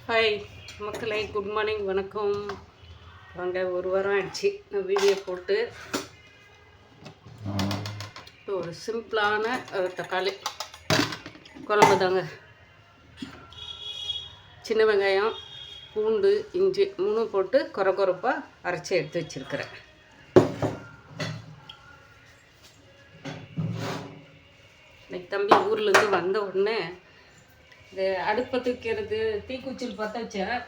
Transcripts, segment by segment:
Hi மக்களே, good morning, வணக்கம். வாங்க, ஒரு வாரம் ஆயிடுச்சு நான் வீடியோ போட்டு. ஒரு சிம்பிளான தக்காளி குழம்பு தாங்க. சின்ன வெங்காயம், பூண்டு, இஞ்சி மூணும் போட்டு கொரப்பாக அரைச்சி எடுத்து வச்சுருக்கிறேன். இன்னைக்கு தம்பி ஊர்லேருந்து வந்த உடனே இந்த அடுப்பை தூக்கிறது, தீக்குச்சில் பற்ற வச்சேன்.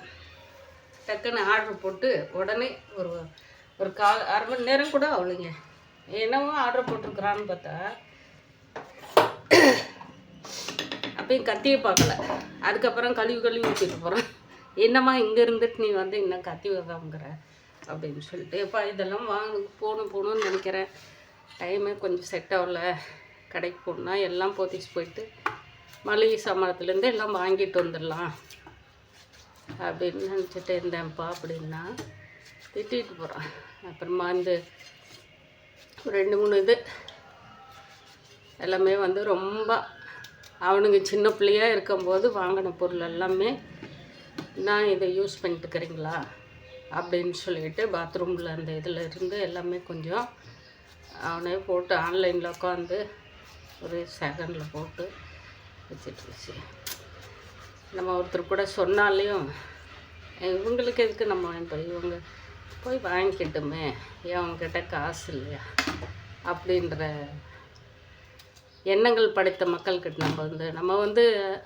டக்குன்னு ஆர்டர் போட்டு உடனே ஒரு அரை மணி நேரம் கூட அவ்வளோங்க, என்னவோ ஆர்டர் போட்டிருக்குறான்னு பார்த்தா அப்பயும் கத்தியை பார்க்கல. அதுக்கப்புறம் கழுவி ஊற்றிட்டு போகிறேன். என்னம்மா இங்கே இருந்துட்டு நீ வந்து இன்னும் கத்தி வாங்குற அப்படின்னு சொல்லிட்டு, எப்போ இதெல்லாம் போகணும்னு நினைக்கிறேன். டைமே கொஞ்சம் செட் ஆகல. கடைக்கு போகணுன்னா எல்லாம் போத்திச்சு போயிட்டு மளிகை சாமானத்துலேருந்து எல்லாம் வாங்கிட்டு வந்துடலாம் அப்படின்னு நினச்சிட்டு இருந்தேன்ப்பா. அப்படின்னா திட்டிகிட்டு போகிறான். அப்புறமா இந்த 2-3 இது எல்லாமே வந்து ரொம்ப அவனுங்க சின்ன பிள்ளையாக இருக்கும்போது வாங்கின பொருள் எல்லாமே நான் இதை யூஸ் பண்ணிட்டுக்கிறீங்களா அப்படின்னு சொல்லிட்டு பாத்ரூமில் அந்த இதில் இருந்து எல்லாமே கொஞ்சம் அவனே போட்டு ஆன்லைனில் உட்காந்து ஒரு செகண்டில் போட்டு வச்சிட்ருச்சு. நம்ம ஒருத்தர் கூட சொன்னாலையும் இவங்களுக்கு எதுக்கு நம்ம இவங்க போய் வாங்கிக்கிட்டோமே, ஏன் அவங்கக்கிட்ட காசு இல்லையா அப்படின்ற எண்ணங்கள் படைத்த மக்கள்கிட்ட நம்ம வந்து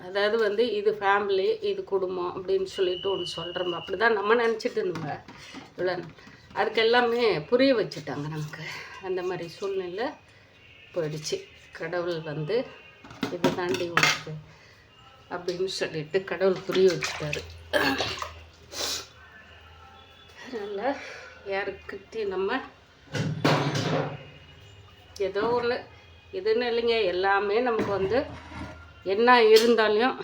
அதாவது வந்து இது ஃபேமிலி, இது குடும்பம் அப்படின்னு சொல்லிட்டு ஒன்று சொல்கிறோம். அப்படி தான் நம்ம நினச்சிட்டு இருந்தோங்க. இவ்வளோ அதுக்கு எல்லாமே புரிய வச்சுட்டாங்க நமக்கு. அந்த மாதிரி சூழ்நிலை போயிடுச்சு. கடவுள் வந்து இது தாண்டி உனக்கு அப்படின்னு சொல்லிட்டு கடவுள் புரிய வச்சுட்டாரு. அதனால் யாருக்கிட்டையும் நம்ம ஏதோ ஒன்று இதுன்னு இல்லைங்க, எல்லாமே நமக்கு வந்து என்ன இருந்தாலும்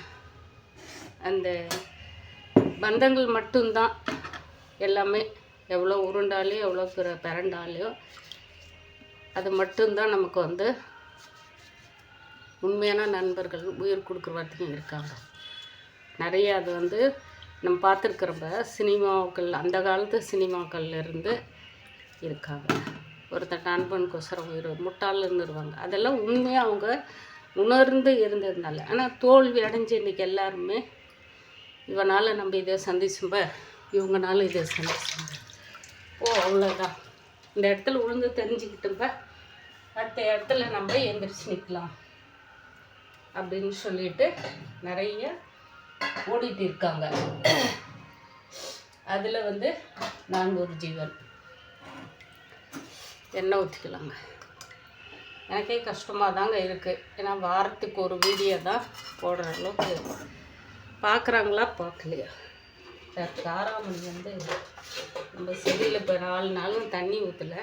அந்த பந்தங்கள் மட்டும்தான். எல்லாமே எவ்வளோ உருண்டாலையும் எவ்வளோ பிறண்டாலையும் அது மட்டும்தான் நமக்கு வந்து உண்மையான நண்பர்கள். உயிர் கொடுக்குற வார்த்தையும் இருக்காங்க நிறைய. அது வந்து நம்ம பார்த்துருக்குறப்ப சினிமாக்கள், அந்த காலத்து சினிமாக்கள்லேருந்து இருக்காங்க. ஒருத்தர் நண்பனுக்கோசரம் உயிர் முட்டாள் இருந்துருவாங்க. அதெல்லாம் உண்மையாக அவங்க உணர்ந்து இருந்ததுனால. ஆனால் தோல்வி அடைஞ்சு இன்றைக்கி எல்லாருமே இவனால் நம்ம இதை சந்திச்சும்ப, இவங்கனால இதை சந்திச்சும்ப, அவ்வளோதான். இந்த இடத்துல உழுந்து தெரிஞ்சுக்கிட்டும்ப அடுத்த இடத்துல நம்ம எந்திரிச்சு நிற்கலாம் அப்படின்னு சொல்லிட்டு நிறைய ஓடிட்டு இருக்காங்க. அதில் வந்து நான் ஒரு ஜீவன். எண்ணெய் ஊற்றிக்கலாங்க. எனக்கே கஷ்டமாக தாங்க இருக்குது. ஏன்னா வாரத்துக்கு ஒரு வீடியோ தான் போடுற அளவுக்கு பார்க்குறாங்களா பார்க்கலையா. காராமணி வந்து நம்ம செடியில் இப்போ 4 நாளும் தண்ணி ஊற்றலை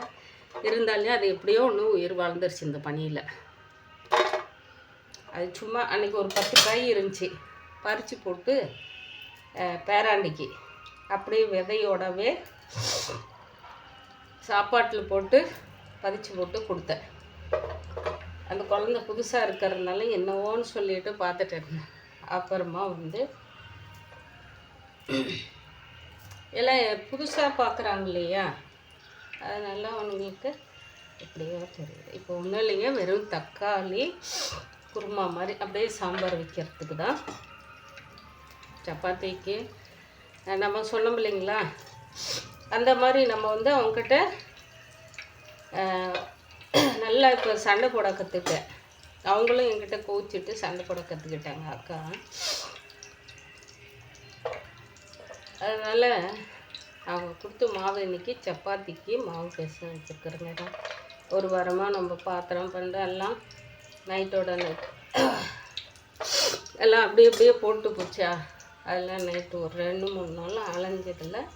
இருந்தாலே அது எப்படியோ ஒன்று உயிர் வாழ்ந்துருச்சு இந்த பனியில். அது சும்மா அன்றைக்கி ஒரு 10 காய் இருந்துச்சு, பறித்து போட்டு பேராண்டிக்கு அப்படியே விதையோடவே சாப்பாட்டில் போட்டு பதிச்சு போட்டு கொடுத்தேன். அந்த குழந்தை புதுசாக இருக்கிறதுனால என்னவோன்னு சொல்லிட்டு பார்த்துட்டு இருந்தேன். அப்புறமா வந்து எல்லாம் புதுசாக பார்க்குறாங்க இல்லையா, அதனால அவங்களுக்கு எப்படியோ தெரியுது. இப்போ ஒன்றும் இல்லைங்க, வெறும் தக்காளி குருமா மாதிரி அப்படியே சாம்பார் வைக்கிறதுக்கு தான். சப்பாத்திக்கு நம்ம சொன்னோம் இல்லைங்களா, அந்த மாதிரி நம்ம வந்து அவங்கக்கிட்ட நல்லா இப்போ சண்டை போட கற்றுக்கிட்டேன். அவங்களும் என்கிட்ட கோச்சிட்டு சண்டை போட கற்றுக்கிட்டாங்க அக்கா. அதனால் அவங்க கொடுத்த மாவு இன்றைக்கி சப்பாத்திக்கு மாவு பேச வச்சுருக்குறேங்க. ஒரு வாரமாக நம்ம பாத்திரம் பண்ணுற எல்லாம் நைட்டோட நைட் எல்லாம் அப்படியே போட்டு போச்சா. அதெல்லாம் நைட்டு ஒரு 2-3 நாள் அலைஞ்சதில்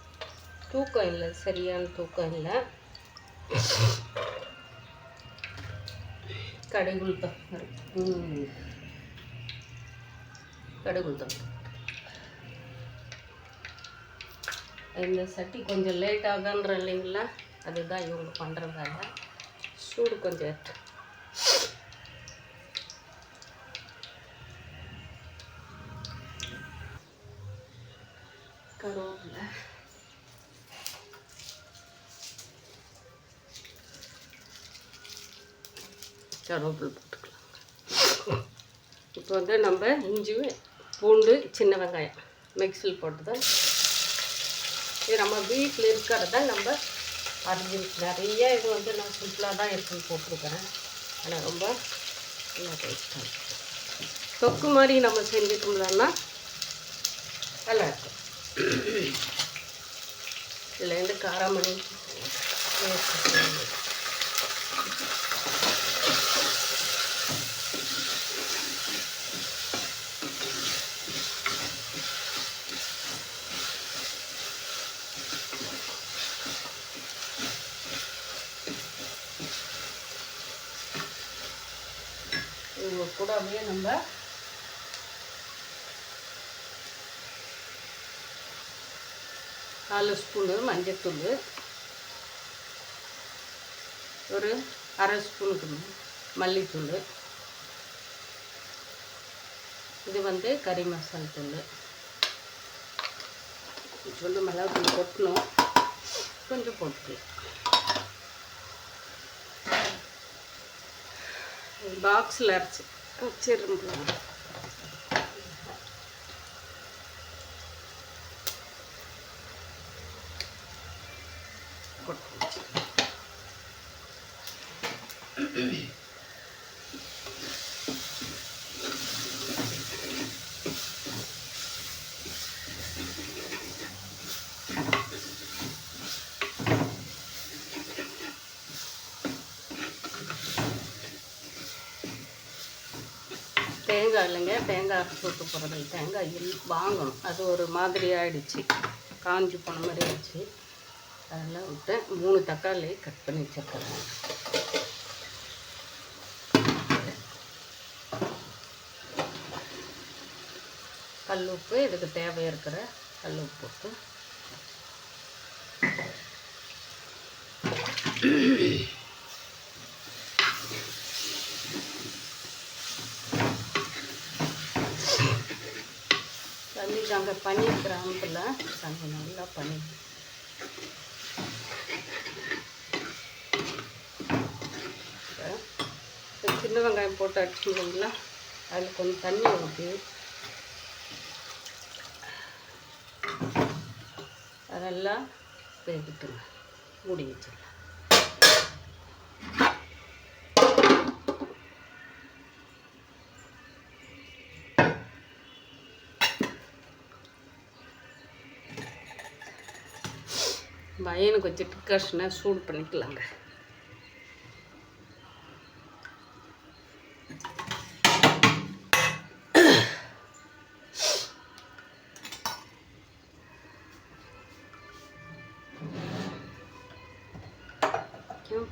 தூக்கம் இல்லை, சரியான தூக்கம் இல்லை. கடுகுளுத்தம் இந்த சட்டி கொஞ்சம் லேட் ஆகுன்ற இல்லைங்களா, அதுதான் இவங்க பண்ணுறதால. சூடு கொஞ்சம் ஏற்று கருவேப்பிலை, கருவேப்பிலை போட்டுக்கலாம். இப்போ வந்து நம்ம இஞ்சி பூண்டு சின்ன வெங்காயம் மிக்ஸில் போட்டு தான் இது நம்ம வீட்டில் இருக்கிறத நம்ம அரிஞ்சு நிறைய இது வந்து நான் சிம்பிளாக தான் இருக்குன்னு போட்டிருக்கேன். ஆனால் ரொம்ப நல்லா டேஸ்ட்டாக இருக்கும். தொக்கு மாதிரி நம்ம செஞ்சுட்டோம்னா நல்லாயிருக்கும். இதுலேருந்து காராமணி இது கூடவே நம்ம நாலு ஸ்பூனு மஞ்சத்தூள், ஒரு அரை ஸ்பூனுக்கு மல்லித்தூள், இது வந்து கறி மசால் தூள், கொஞ்சம் மிளகாத்தூள் கொட்டணும், கொஞ்சம் போட்டுக்கலாம். பாக்ஸில் அரைச்சி வச்சிருந்தோம். தேங்காய் இல்லைங்க, தேங்காய் அரைச்சி விட்டு போகிறதில்ல, தேங்காய் வாங்கணும். அது ஒரு மாதிரி ஆகிடுச்சு, காஞ்சி போன மாதிரி ஆயிடுச்சு. அதெல்லாம் விட்டு 3 தக்காளி கட் பண்ணி வச்சுருக்கேன். கல் உப்பு, இதுக்கு தேவை இருக்கிற கல் உப்பு போட்டு தண்ணி பன்னீர் கிராமத்தில் தண்ணி நல்லா பன்னீர் சின்ன வெங்காயம் போட்டு அடிச்சுங்களா, அதில் கொஞ்சம் தண்ணி ஊற்றி அதெல்லாம் வேகிட்டுங்க மூடி வச்சிடலாம். பையனுக்கு வச்சு டிக்காஷனை சூடு பண்ணிக்கலாங்க.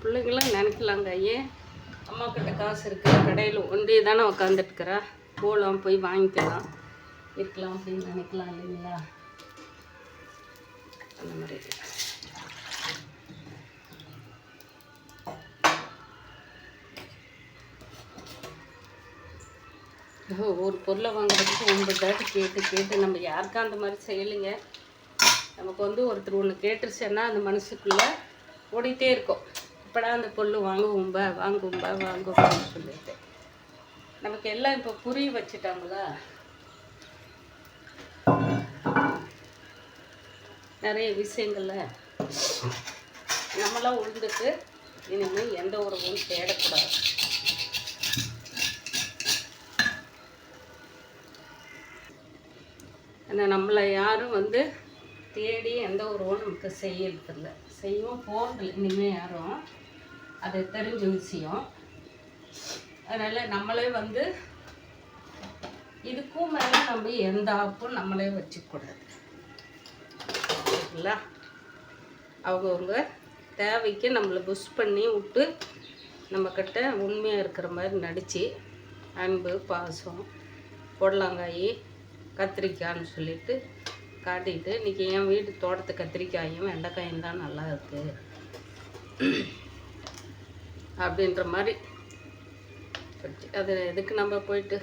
பிள்ளைங்களாம் நினைக்கலாங்க, ஏன் அம்மா கிட்ட காசு இருக்குது, கடையில் ஒன்றே தானே உக்காந்துட்டுருக்குறா, போகலாம் போய் வாங்கிக்கலாம் இருக்கலாம் அப்படின்னு நினைக்கலாம் இல்லைங்களா? அந்த மாதிரி ஒரு பொருளை வாங்குறதுக்கு 9 தாட்டி கேட்டு நம்ம யாருக்கும் அந்த மாதிரி செய்யலைங்க. நமக்கு வந்து ஒருத்தர் ஒன்று கேட்டுருச்சுன்னா அந்த மனசுக்குள்ளே ஓடிட்டே இருக்கும், இப்போடா அந்த பொருள் வாங்குவோம்பான்னு சொல்லிட்டு. நமக்கு எல்லாம் இப்போ புரிய வச்சுட்டாங்களா, நிறைய விஷயங்களில் நம்மளாம் உழுந்துட்டு இனிமேல் எந்த உறவும் தேடக்கூடாது. ஆனால் நம்மளை யாரும் வந்து தேடி எந்த உறவும் நமக்கு செய்யறதில்ல, செய்யவும் போகிறதில்ல இனிமேல் யாரும். அது தெரிஞ்ச விஷயம். அதனால் நம்மளே வந்து இதுக்கும் மேலே நம்ம எந்த ஆப்பும் நம்மளே வச்சுக்கூடாது இல்லை. அவங்கவுங்க தேவைக்கு நம்மளை புஷ் பண்ணி விட்டு நம்மக்கிட்ட உண்மையாக இருக்கிற மாதிரி நடித்து அன்பு பாசம் பொடலங்காய் கத்திரிக்காய்னு சொல்லிட்டு காட்டிட்டு, இன்றைக்கி என் வீட்டு தோட்டத்து கத்திரிக்காயும் வெண்டைக்காயும் தான் நல்லா இருக்குது அப்படின்ற மாதிரி அது எதுக்கு நம்ம போயிட்டு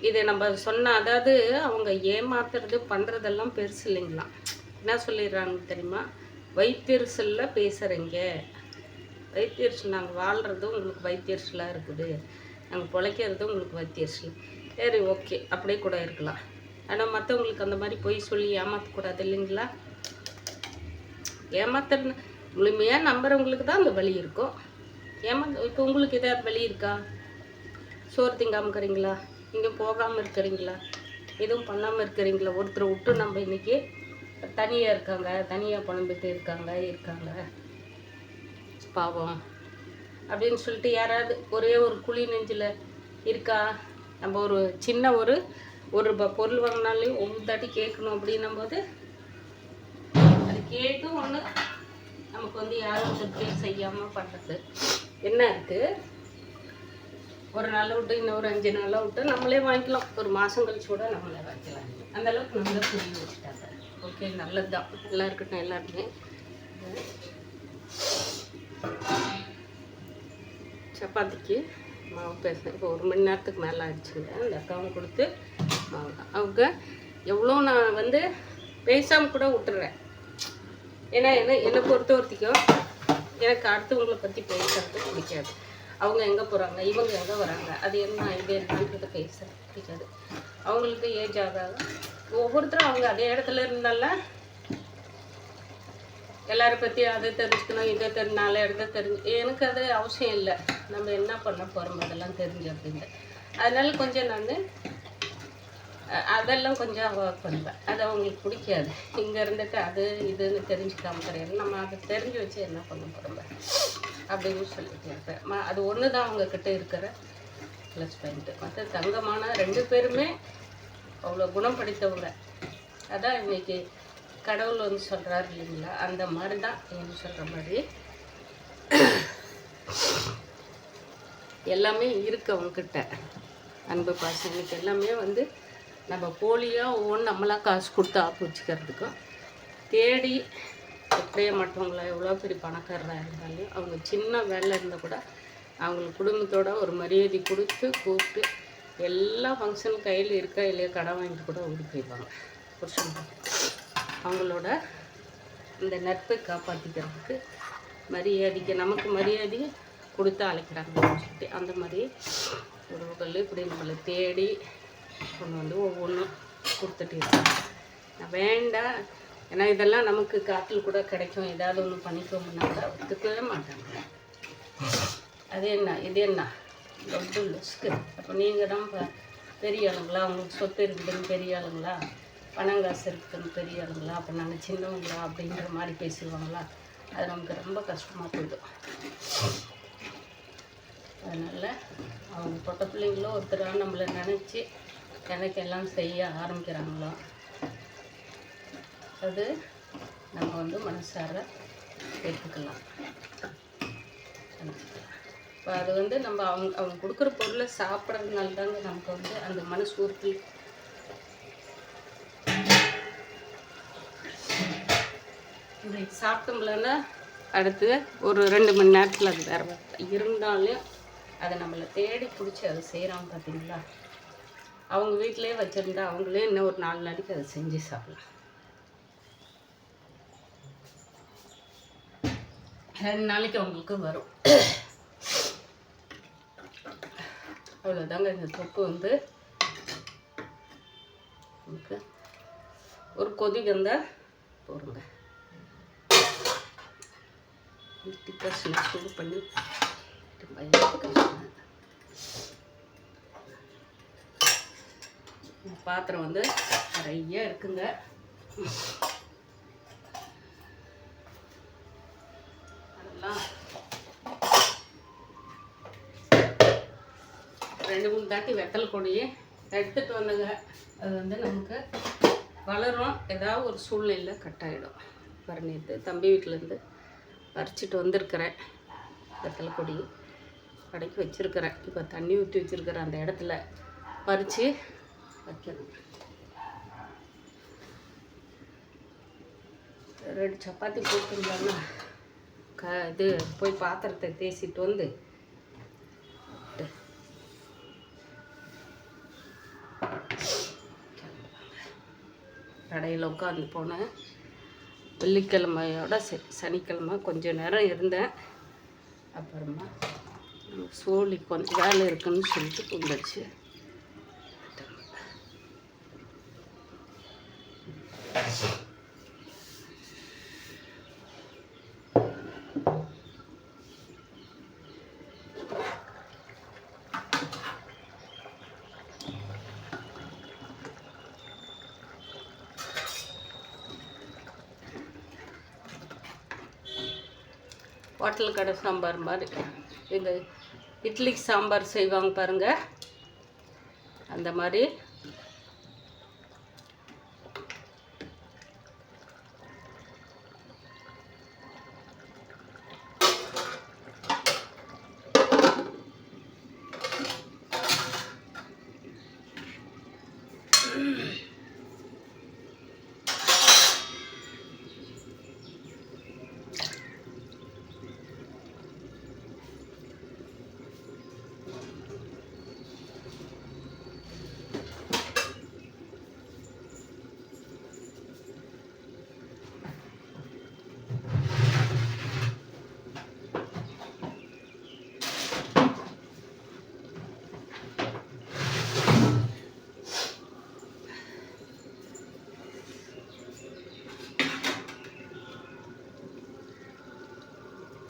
இதை நம்ம சொன்ன, அதாவது அவங்க ஏமாத்துறது பண்ணுறதெல்லாம் பெருசு இல்லைங்களா. என்ன சொல்லிடுறாங்க தெரியுமா, வைத்தறிச்சலில் பேசுகிறீங்க, வைத்தறிச்சல், நாங்கள் வாழ்கிறது உங்களுக்கு வைத்தறிச்சலாக இருக்குது, நாங்கள் பிழைக்கிறது உங்களுக்கு வைத்தறிச்சல். சரி, ஓகே, அப்படியே கூட இருக்கலாம். ஆனால் மற்றவங்களுக்கு அந்த மாதிரி போய் சொல்லி ஏமாற்றக்கூடாது இல்லைங்களா. ஏமாத்துறது முழுமையாக நம்புறவங்களுக்கு தான் அந்த வழி இருக்கும். இப்போ உங்களுக்கு ஏதாவது வழி இருக்கா? சோறு திங்காமல் இருக்கிறீங்களா? எங்கேயும் போகாமல் இருக்கிறீங்களா? எதுவும் பண்ணாமல் இருக்கிறீங்களா? ஒருத்தரை விட்டு நம்ம இன்றைக்கி தனியாக இருக்காங்க, தனியாக புலம்பிட்டு இருக்காங்க பாவம் அப்படின்னு சொல்லிட்டு யாராவது ஒரே ஒரு குழி நெஞ்சில் இருக்கா? நம்ம ஒரு சின்ன ஒரு பொருள் வாங்கினாலையும் ஒவ்வொரு தாட்டி கேட்கணும் அப்படின்னும் போது அது கேட்கும் ஒன்று நமக்கு வந்து யாரும் திருப்தி செய்யாமல் பண்ணுறது என்ன இருக்குது. ஒரு நாளை விட்டு இன்னொரு 5 நாளாக விட்டு நம்மளே வாங்கிக்கலாம், ஒரு மாதம் கழிச்சு கூட நம்மளே வாங்கிக்கலாம். அந்தளவுக்கு நம்மளே புரிய வச்சுட்டாங்க. ஓகே, நல்லது தான், நல்லா இருக்கட்டும் எல்லாருமே. சப்பாத்திக்கு மாவு பேசுகிறேன். இப்போ 1 மணி நேரத்துக்கு மேலே ஆயிடுச்சுங்க. அந்த அக்காவும் கொடுத்து மாவு தான். அவங்க எவ்வளோ நான் வந்து பேசாமல் கூட விட்டுறேன். ஏன்னா என்னை பொறுத்த வரைக்கும் எனக்கு அடுத்தவங்களை பற்றி பேசுறது பிடிக்காது. அவங்க எங்கே போகிறாங்க, இவங்க எங்கே வராங்க, அது என்ன இது என்னன்றதை பேச பிடிக்காது. அவங்களுக்கு ஏஜ் ஆகாது. ஒவ்வொருத்தரும் அவங்க அதே இடத்துல இருந்தாலும் எல்லாரை பற்றி அதை தெரிஞ்சுக்கணும், இதை நாலு இடத்த தெரிஞ்சு, எனக்கு அது அவசியம் இல்லை. நம்ம என்ன பண்ண போகிறோம் அதெல்லாம் தெரிஞ்சு அப்படின்னு. அதனால கொஞ்சம் நான் அதெல்லாம் கொஞ்சம் அவாய்ட் பண்ணுவேன். அது அவங்களுக்கு பிடிக்காது. இங்கே இருந்துட்டு அது இதுன்னு தெரிஞ்சுக்காம கிடையாது. நம்ம அதை தெரிஞ்சு வச்சு என்ன பண்ண போகிறோம் அப்படின்னு சொல்லிட்டு இருப்பேன். அது ஒன்று தான் அவங்கக்கிட்ட இருக்கிற ப்ளஸ் பாயிண்ட்டு. மற்ற தங்கமான 2 பேருமே அவ்வளோ குணம் படித்தவங்க. அதான் இன்றைக்கி கடவுள் வந்து சொல்கிறாரு இல்லைங்களா, அந்த மாதிரி தான் என்ன சொல்கிற மாதிரி எல்லாமே இருக்குது அவங்கக்கிட்ட. அன்பு பாசம் எனக்கு எல்லாமே வந்து நம்ம போலியாக ஒவ்வொன்று நம்மளாம் காசு கொடுத்து ஆப்பு வச்சுக்கிறதுக்கும் தேடி எப்படியே மற்றவங்கள எவ்வளோ பெரிய பணக்காரராக இருந்தாலும் அவங்க சின்ன வேலை இருந்தால் கூட அவங்களுக்கு குடும்பத்தோட ஒரு மரியாதை கொடுத்து கூப்பிட்டு எல்லா ஃபங்க்ஷனும் கையில் இருக்கா இல்லையா கடன் வாங்கிட்டு கூட ஓடி போயிடுவாங்க. புருஷன் அவங்களோட இந்த நட்பை காப்பாற்றிக்கிறதுக்கு மரியாதைக்கு நமக்கு மரியாதை கொடுத்து அழைக்கிறாங்கன்னு சொல்லிட்டு அந்த மாதிரி உறவுகள் இப்படி நம்மளை தேடி கொண்டு வந்து ஒவ்வொன்றும் கொடுத்துட்டு இருக்காங்க. நான் வேண்டாம், ஏன்னா இதெல்லாம் நமக்கு காட்டில் கூட கிடைக்கும், ஏதாவது ஒன்று பண்ணிக்கோம்னா கூட ஒத்துக்கவே மாட்டாங்க. அது என்ன இது என்ன ரொம்ப லுஸ்க்கு. அப்போ நீங்கள் தான் பெரிய ஆளுங்களா, அவங்களுக்கு சொத்து இருக்குதுன்னு பெரிய ஆளுங்களா, பணம் காசு இருக்குதுன்னு பெரிய ஆளுங்களா, அப்போ நாங்கள் சின்னவங்களா அப்படின்ற மாதிரி பேசுவாங்களா. அது நமக்கு ரொம்ப கஷ்டமாக போயிடும். அதனால் அவங்க பொட்ட பிள்ளைங்களோ ஒருத்தராக நம்மளை நினச்சி எனக்கு எல்லாம் செய்ய ஆரம்பிக்கிறாங்களோ அது நம்ம வந்து மனசார ஏற்றுக்கலாம். இப்போ அது வந்து நம்ம அவங்க கொடுக்குற பொருளை சாப்பிட்றதுனால தாங்க நமக்கு வந்து அந்த மனசு உறுத்தி சாப்பிட்டோம்லன்னா அடுத்து ஒரு 2 மணி நேரத்தில் அது வேறு இருந்தாலும் அதை நம்மளை தேடி பிடிச்சி அதை செய்கிறாங்க பார்த்தீங்களா. அவங்க வீட்டிலே வச்சுருந்தா அவங்களே இன்னும் ஒரு 4 நாளைக்கு அதை செஞ்சு சாப்பிடலாம். 2 நாளைக்கு அவங்களுக்கு வரும். அவ்வளோதாங்க. இந்த தொப்பு வந்து நமக்கு ஒரு கொதி வந்தால் போடுங்க. டிக்கர்ஸ்னா சூடு பண்ணி பாத்திரம் வந்து நிறைய இருக்குங்க. அதெல்லாம் 2-3 தாட்டி வெத்தலை கொடியை எடுத்துகிட்டு வந்தங்க. அது வந்து நமக்கு வளரும், ஏதாவது ஒரு சூழ்நிலையில் கட்டாயிடும். நேற்று தம்பி வீட்டிலேருந்து பறிச்சிட்டு வந்திருக்கிறேன் வெத்தலை கொடி, கடைக்கு வச்சுருக்கிறேன். இப்போ தண்ணி ஊற்றி வச்சுருக்கிறேன், அந்த இடத்துல பறித்து வைக்கணும். 2 சப்பாத்தி போட்டுருந்தாங்கன்னா இது போய் பாத்திரத்தை தேய்ச்சிட்டு வந்து கடையில் உட்காந்து போனேன். வெள்ளிக்கிழமையோட சனிக்கிழமை கொஞ்சம் நேரம் இருந்தேன். அப்புறமா சோழி கொஞ்சம் வேலை இருக்குன்னு சொல்லிட்டு வந்துடுச்சு. ஹோட்டல் கடை சாம்பார் மாதிரி இந்த இட்லிக்கு சாம்பார் செய்வாங்க பாருங்கள், அந்த மாதிரி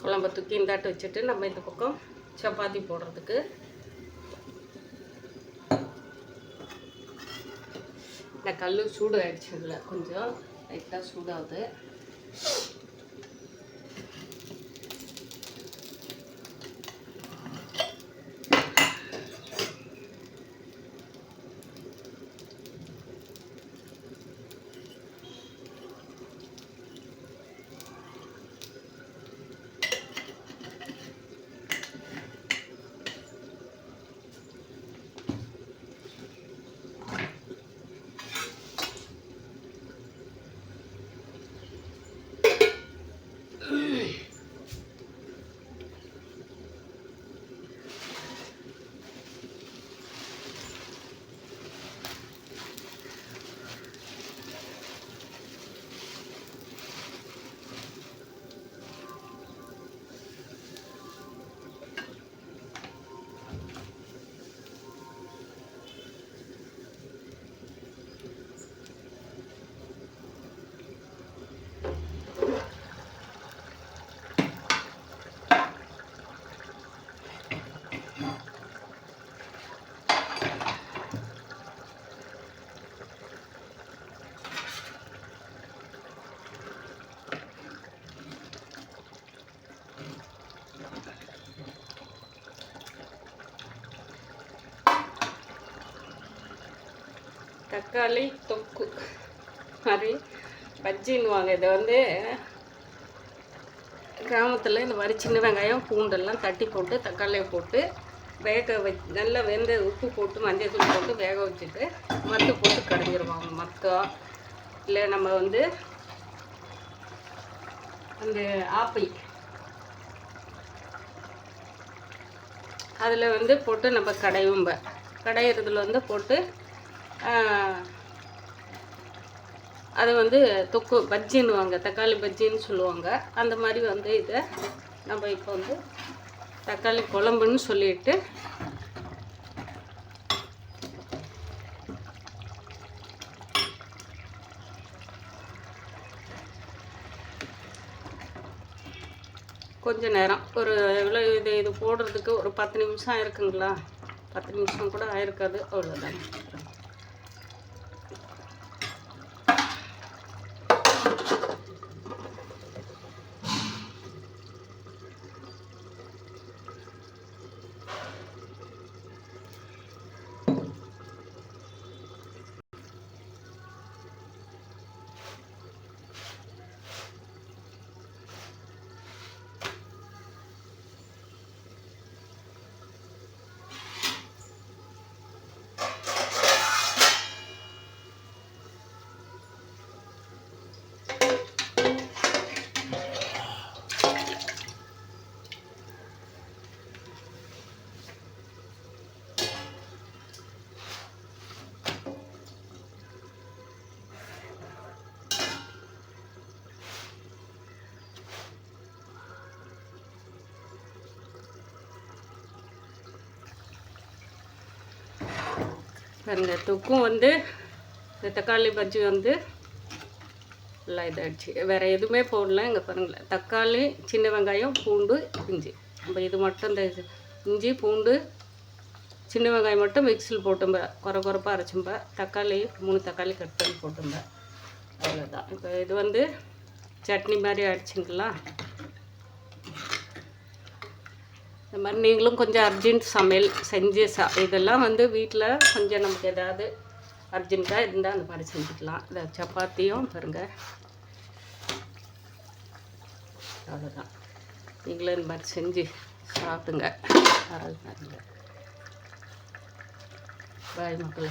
குழம்பு தூக்கி இந்தாட்டு வச்சுட்டு நம்ம இந்த பக்கம் சப்பாத்தி போடுறதுக்கு இந்த கல் சூடு ஆயிடுச்சு. இதில் கொஞ்சம் லைட்டாக சூடாகுது. தக்காளி தொக்கு மாதிரி பஜ்ஜின்னுவாங்க. இதை வந்து கிராமத்தில் இந்த மாதிரி சின்ன வெங்காயம் பூண்டெல்லாம் தட்டி போட்டு தக்காளியை போட்டு நல்லா வெந்த உப்பு போட்டு மஞ்சள் தூள் போட்டு வேக வச்சுட்டு மத்து போட்டு கடைஞ்சிருவாங்க. மத்தம் இல்லை நம்ம வந்து அந்த ஆப்பிள் அதில் வந்து போட்டு நம்ம கடையிறதுல வந்து போட்டு அது வந்து தொக்கு பஜ்ஜின்னுவாங்க, தக்காளி பஜ்ஜின்னு சொல்லுவாங்க. அந்த மாதிரி வந்து இதை நம்ம இப்போ வந்து தக்காளி குழம்புன்னு சொல்லிட்டு கொஞ்ச நேரம் ஒரு எவ்வளோ இது போடுறதுக்கு ஒரு 10 நிமிஷம் ஆயிருக்குங்களா, 10 நிமிஷம் கூட ஆயிருக்காது, அவ்வளோதாங்க. பாருங்கள் தொக்கும் வந்து இந்த தக்காளி பஜ்ஜி வந்து எல்லாம் இதாகிடுச்சு. வேறு எதுவுமே போடல. இங்கே பாருங்களேன், தக்காளி, சின்ன வெங்காயம், பூண்டு, இஞ்சி. நம்ம இது மட்டும் இந்த இஞ்சி பூண்டு சின்ன வெங்காயம் மட்டும் மிக்ஸியில் போட்டும்ப, குறப்பாக அரைச்சும்ப. தக்காளி 3 தக்காளி கட் பண்ணி போட்டும்ப. அவ்வளோதான். இப்போ இது வந்து சட்னி மாதிரி ஆகிடுச்சிங்களா. இந்த மாதிரி நீங்களும் கொஞ்சம் அர்ஜென்ட் சமையல் செஞ்சு இதெல்லாம் வந்து வீட்டில் கொஞ்சம் நமக்கு ஏதாவது அர்ஜென்ட்டாக இருந்தால் அந்த மாதிரி செஞ்சுக்கலாம். இந்த சப்பாத்தியும் பாருங்கள். அவ்வளோதான். நீங்களும் இந்த மாதிரி செஞ்சு சாப்பிடுங்க. பாய் மக்களே.